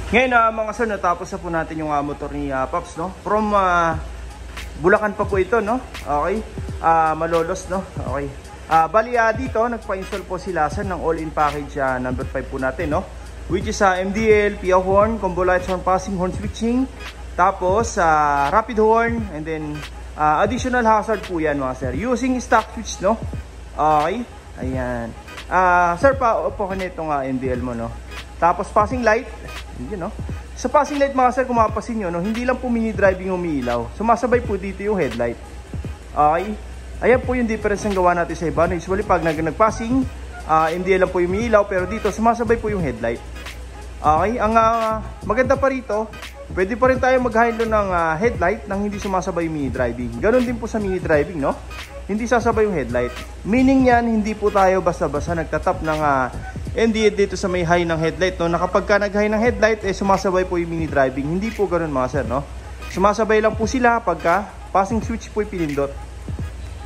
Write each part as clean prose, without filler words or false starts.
Ngayon mga sir, natapos na po natin yung motor ni Pops, no? From Bulacan pa po ito, no? Okay. Malolos, no? Okay. Bali dito nagpa-install po sila sir ng all-in package number 5 po natin, no? Which is MDL, PIA horn, combo lights, horn passing, horn switching, tapos rapid horn, and then additional hazard po yan mga sir. Using stock switch, no? Okay. Ayan. Sir, pa-upo ka na itong MDL mo, no? Tapos passing light, yun, no? Sa passing light mga sir, kung mapapansin nyo, no, hindi lang po mini driving umiilaw. Sumasabay po dito yung headlight. Okay? Ayan po yung difference ng gawa natin sa iba. No? Usually pag nag-passing, MDL lang po yung umiilaw, pero dito sumasabay po yung headlight. Okay? Ang maganda pa rito, pwede pa rin tayo mag-handle ng headlight nang hindi sumasabay yung mini driving. Ganon din po sa mini driving, no? Hindi sasabay yung headlight. Meaning yan, hindi po tayo basta-basta nagtatap ng MDL dito sa may high ng headlight, no? Na kapag ka nag-high ng headlight, sumasabay po yung mini driving. Hindi po ganoon mga sir, no? Sumasabay lang po sila pagka passing switch po yung pinindot.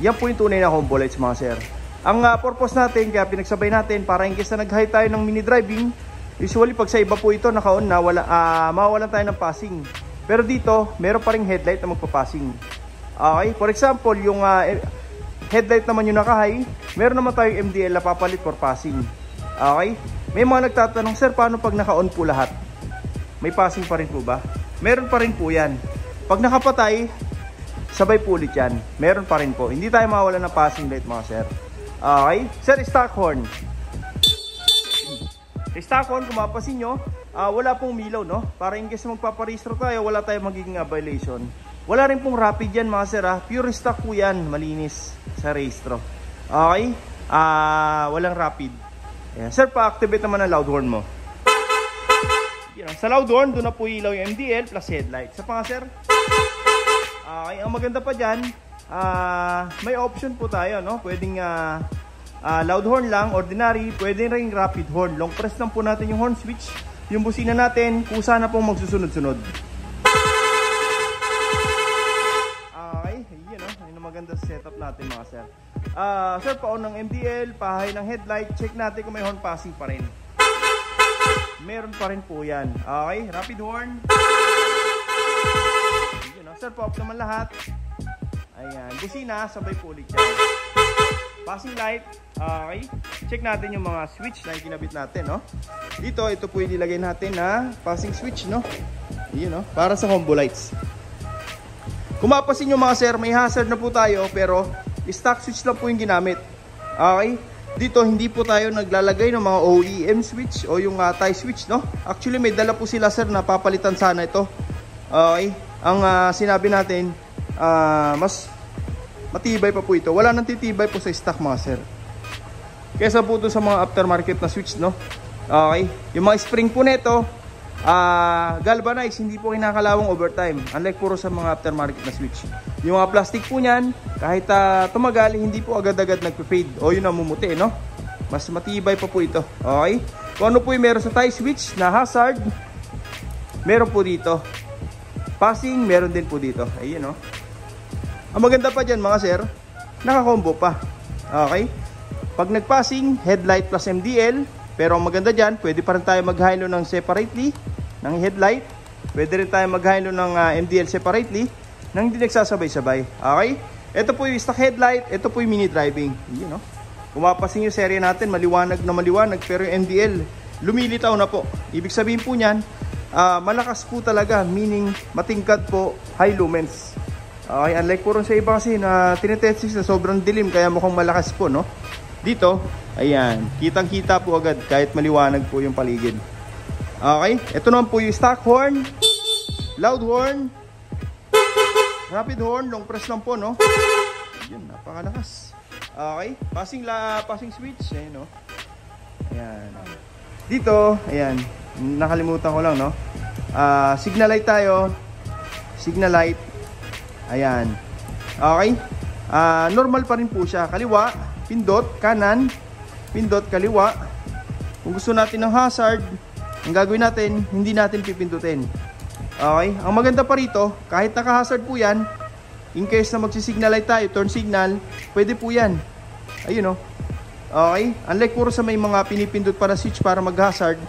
Yan po yung tunay na combo lights mga sir. Ang purpose natin, kaya pinagsabay natin, para in case na nag-high tayo ng mini driving, usually pag sa iba po ito, naka-on na, mawawalan tayo ng passing. Pero dito, meron pa ring headlight na magpa-passing. Okay? For example, yung headlight naman yung naka-high, meron naman tayong MDL na papalit for passing. Okay? May mga nagtatanong, sir, paano pag naka-on po lahat? May passing pa rin po ba? Meron pa rin po yan. Pag nakapatay, sabay po ulit yan. Meron pa rin po. Hindi tayo mawala ng passing light mga sir. Okay? Sir, stock horn. Stock horn, kung mapasin nyo, wala pong milaw, no? Para in case magpaparehistro tayo, wala tayong magiging violation. Wala rin pong rapid yan mga sir. Pure stock po yan. Malinis sa rehistro. Okay? Walang rapid. Ayan. Sir, pa-activate naman ang loud horn mo. Yan. Sa loud horn, doon na po ilaw yung MDL plus headlight. Sa panga sir? Okay, ang maganda pa dyan, may option po tayo, no? Pwedeng loud horn lang, ordinary, pwedeng ring rapid horn. Long press lang po natin yung horn switch. Yung busina natin, kusa na pong magsusunod-sunod. Okay, yun, no? Yun ang maganda setup natin mga sir. Sir, pa-on ng MDL, pa-high ng headlight, check natin kung may horn passing pa rin. Meron pa rin po yan. Okay, rapid horn. Yun, no? Sir, pa-off naman lahat. Ayan, busina, sabay po ulit yan. Passing light. Okay, check natin yung mga switch na ikinabit natin, no? Dito, ito po yung nilagay natin na passing switch, no? Yun, no? Para sa combo lights. Kung mapasin nyo mga sir, may hazard na po tayo, pero stock switch lang po yung ginamit. Okay? Dito hindi po tayo naglalagay ng mga OEM switch o yung tie switch, no? Actually may dala po sila sir na papalitan sana ito. Okay? Ang sinabi natin, mas matibay pa po ito. Wala nang titibay po sa stock mga sir. Kesa po doon sa mga aftermarket na switch, no? Okay? Yung mga spring po nito, galvanized, hindi po kinakalawang overtime. Unlike puro sa mga aftermarket na switch. Yung mga plastic po niyan, kahit tumagal, hindi po agad-agad nagpe-fade o yun namumuti, no? Mas matibay pa po ito. Okay? Kung ano po yung meron sa tie switch na hazard, meron po dito. Passing, meron din po dito. Ayun, no? Ang maganda pa dyan mga sir, naka-combo pa. Okay? Pag nag-passing, headlight plus MDL. Pero ang maganda dyan, pwede pa rin tayo mag-hilo ng separately ng headlight. Pwede rin tayo mag-hilo ng MDL separately nang hindi nagsasabay-sabay. Okay? Ito po yung stock headlight. Ito po yung mini driving. Yun, no? Kung mapasin yung serye natin, maliwanag na maliwanag. Pero yung MDL, lumilitaw na po. Ibig sabihin po niyan, malakas po talaga. Meaning, matingkad po, high lumens. Okay? Unlike po rin sa iba kasi na tinetestis na sobrang dilim, kaya mukhang malakas po, no? Dito, ayan, kitang-kita po agad kahit maliwanag po yung paligid. Okay? Ito naman po yung stock horn, loud horn, rapid horn, long press lang po, no? Yun, napakalakas. Okay? Passing switch, ayan, no? Ayan. Dito, ayan, nakalimutan ko lang, no? Signal light tayo. Signal light. Ayan. Okay? Normal pa rin po siya. Kaliwa, pindot, kanan, pindot, kaliwa. Kung gusto natin ng hazard, ang gagawin natin, hindi natin pipindutin. Okay? Ang maganda pa rito, kahit naka-hazard po yan, in case na magsisignal light tayo, turn signal, pwede po yan. Ayun, no? Okay? Unlike puro sa may mga pinipindot para switch para mag-hazard,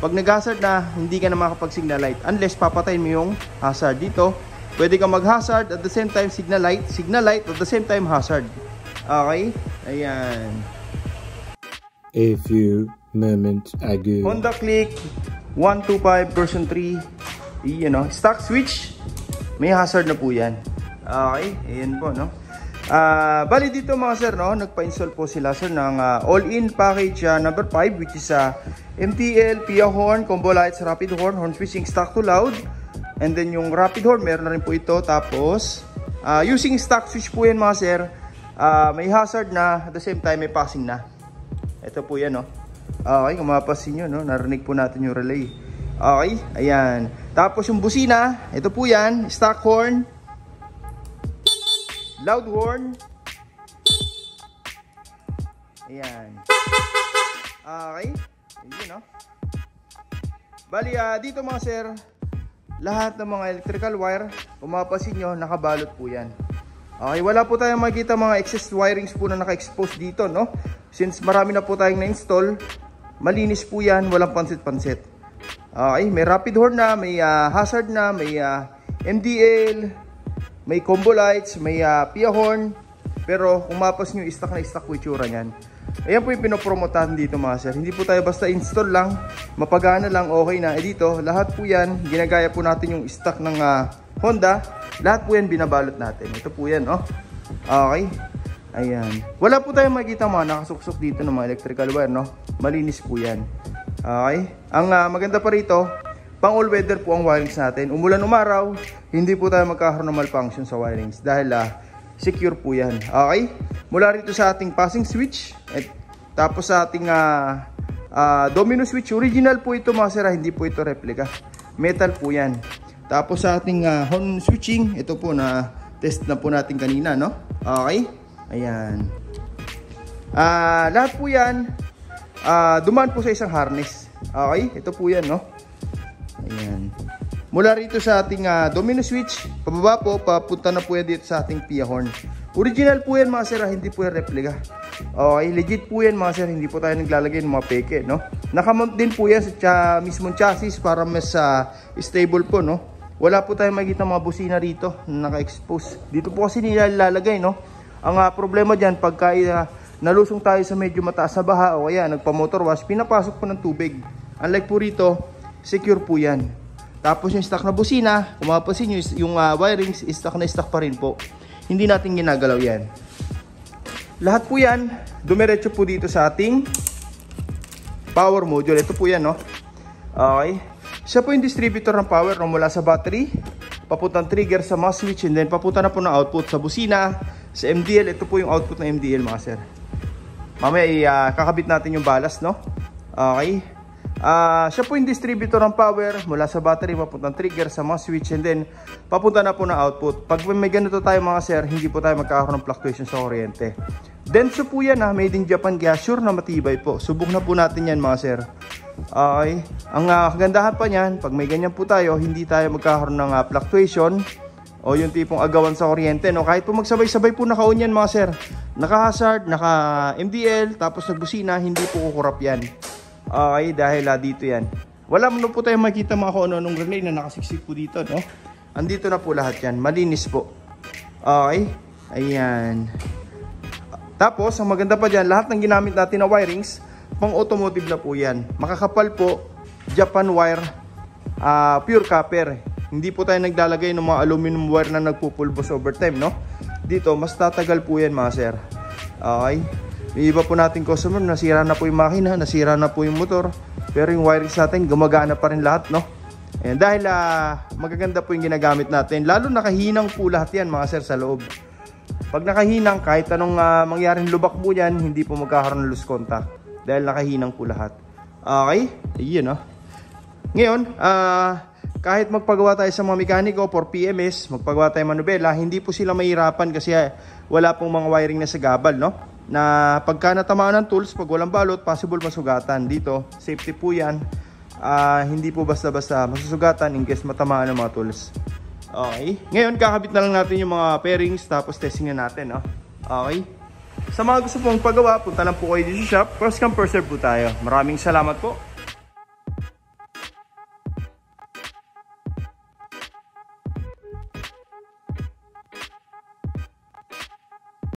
Pag nag-hazard na, hindi ka na makapag-signal light unless papatayin mo yung hazard. Dito, pwede kang mag-hazard at the same time signal light at the same time hazard. Okay? Ayan. A few moments ago. Honda Click 125 version 3. Yun, no? Stock switch. May hazard na po yan. Okay? Ayan po, no? Bali dito mga sir, no? Nagpa-install po sila sir ng all-in package number 5, which is MTL, PIA horn, combo lights, rapid horn, horn switching, stock to loud. And then yung rapid horn, meron na rin po ito. Tapos, using stock switch po yan mga sir. May hazard na, at the same time may passing na. Ito po yan, no? Okay, kung mapapansin nyo, no? Narinig po natin yung relay. Okay, ayan. Tapos yung busina, ito po yan, stock horn, loud horn. Ayan. Okay, yun, no? Bali, dito mga sir, lahat ng mga electrical wire, kung mapapansin nyo, nakabalot po yan. Okay, wala po tayong makikita mga excess wirings po na naka-expose dito, no? Since marami na po tayong na-install, malinis po yan, walang pansit-pansit. Okay, may rapid horn na, may hazard na, may MDL, may combo lights, may PIA horn. Pero kung mapas nyo, stock na stock po itsura nyan. Ayan po yung pinopromotahan dito mga sir. Hindi po tayo basta install lang, mapagana lang, okay na. Dito, lahat po yan, ginagaya po natin yung stock ng Honda. Lahat po yan binabalot natin. Ito po yan, oh. Okay. Ayan. Wala po tayong makikita mga nakasuksok dito ng mga electrical wire, no? Malinis po yan. Okay. Ang maganda pa rito, pang all weather po ang wirings natin. Umulan umaraw, hindi po tayo magkakaroon ng malfunction sa wirings. Dahil secure po yan. Okay. Mula rito sa ating passing switch. Tapos sa ating domino switch. Original po ito mga sir. Hindi po ito replica. Metal po yan. Tapos sa ating horn switching, ito po na test na po natin kanina, no? Okay? Ayan. Lahat po yan, dumaan po sa isang harness. Okay? Ito po yan, no? Ayan. Mula rito sa ating domino switch, pababa po, papunta na po yan dito sa ating PIA horn. Original po yan mga sir, hindi po yan replica. Okay? Legit po yan mga sir, hindi po tayo naglalagay ng mga peke, no? Nakamount din po yan sa mismong chassis para mas stable po, no? Wala po tayong makikita mga busina rito na naka-expose. Dito po kasi nilalagay, no? Ang problema dyan, pagka nalusong tayo sa medyo mataas na baha o kaya nagpa-motor wash, pinapasok po ng tubig. Unlike po rito, secure po yan. Tapos yung stock na busina, kung mapapansin nyo, yung wirings, stock na stock pa rin po. Hindi natin ginagalaw yan. Lahat po yan, dumiretso po dito sa ating power module. Ito po yan, no? Okay. Siya po yung distributor ng power, no? Mula sa battery, papuntang trigger sa mga switch, and then papunta na po ng output sa busina, sa MDL. Ito po yung output ng MDL mga sir. Mamaya kakabit natin yung ballast, no? Okay. Siya po yung distributor ng power mula sa battery, papuntang trigger sa mga switch, and then papunta na po ng output. Pag may ganito tayo mga sir, hindi po tayo magkakaroon ng fluctuation sa kuryente. Denso po yan, made in Japan, kaya sure na matibay po. Subok na po natin yan mga sir. Okay. Ang kagandahan pa niyan, pag may ganyan po tayo, hindi tayo magkakaroon ng fluctuation o yung tipong agawan sa kuryente, no? Kahit po magsabay-sabay po naka-on yan mga sir, naka-hazard, naka-MDL, tapos nagbusina, hindi po kukurap yan. Okay, dahil dito yan. Wala mo po tayong makikita mga kung ano-anong relay na nakasiksik po dito, no? Andito na po lahat yan, malinis po. Okay, ayan. Tapos, ang maganda pa dyan, lahat ng ginamit natin na wirings, pang automotive na po yan. Makakapal po, Japan wire, pure copper. Hindi po tayo naglalagay ng mga aluminum wire na nagpupulbos over time, no? Dito, mas tatagal po yan mga sir. Okay? May iba po nating customer, nasira na po yung makina, nasira na po yung motor. Pero yung wirings natin, gumagana pa rin lahat, no? Ayan, dahil magaganda po yung ginagamit natin. Lalo nakahinang po lahat yan mga sir sa loob. Pag nakahinang, kahit anong mangyaring lubak po yan, hindi po magkakaroon ng loose contact. Dahil nakahinang po lahat. Okay? Ayun, no? Ngayon, kahit magpagawa tayo sa mga mekaniko for PMS, magpagawa tayo manubela, hindi po sila mahirapan kasi wala pong mga wiring na sa gabal, no? Na pagka natamaan ng tools, pag walang balot, possible masugatan. Dito, safety po yan. Hindi po basta-basta masusugatan in case matamaan ng mga tools. Okay. Ngayon, kakabit na lang natin yung mga pairings, tapos testing na natin, no? Okay. Sa mga gusto pong pagawa, punta lang po kayo dito sa shop. First come, first serve po tayo. Maraming salamat po.